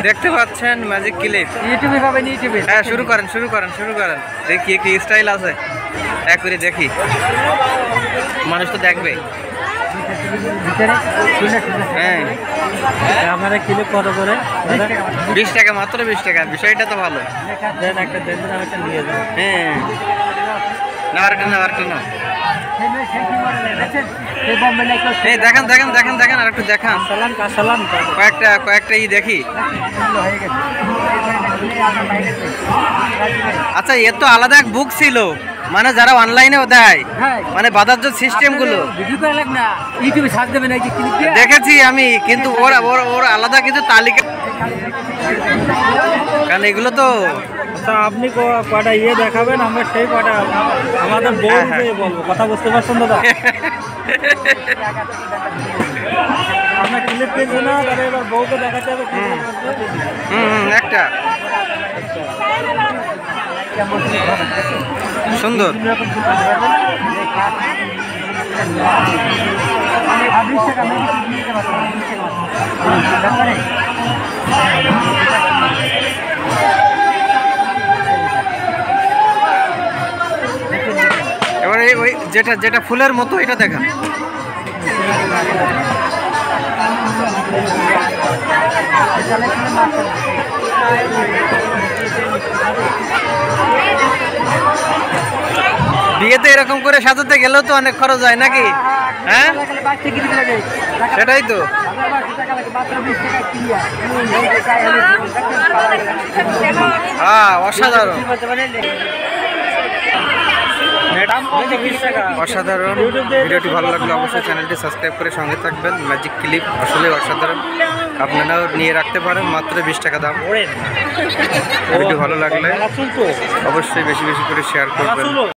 দেখতে পাচ্ছেন magic clip ইউটিউবে পাবেন ইউটিউবে। হ্যাঁ, শুরু করেন দেখি কি স্টাইল আছে এক করে দেখি, মানুষ তো দেখবে। হ্যাঁ, আপনারা ক্লিপ কত করে? 20 টাকা, মাত্র 20 টাকা। বিষয়টা তো ভালো। দেন একটা দেন, একটা নিয়ে যান। হ্যাঁ, না আরেকটা না। এই দেখেন আর একটু দেখান। কয়েকটা দেখি। আচ্ছা, এর তো আলাদা এক বুক ছিল, মানে যারা অনলাইনেও দেয়, মানে বাজার সিস্টেম গুলো দেখেছি আমি, কিন্তু ওর আলাদা কিছু তালিকা, কারণ এগুলো তো। আচ্ছা, আপনি কটা দেখাবেন, আমরা সেই কটা আমাদের বলবো। কথা বুঝতে পারছেন দাদা? আপনার ক্লিপ পেয়েছে না, তাহলে এবার বউকে দেখাতে হবে। একটা সুন্দর। এবারে ওই যেটা ফুলের মতো, এটা দেখা। বিয়েতে এরকম করে সাজাতে গেলেও তো অনেক খরচ হয় নাকি? হ্যাঁ, সেটাই তো। অসাধারণ। ভিডিওটি ভালো লাগলে অবশ্যই চ্যানেলটি সাবস্ক্রাইব করে সঙ্গে থাকবেন। ম্যাজিক ক্লিপ আসলে অসাধারণ, আপনারাও নিয়ে রাখতে পারেন, মাত্র 20 টাকা দাম। ভিডিও ভালো লাগলে অবশ্যই বেশি করে শেয়ার করবেন।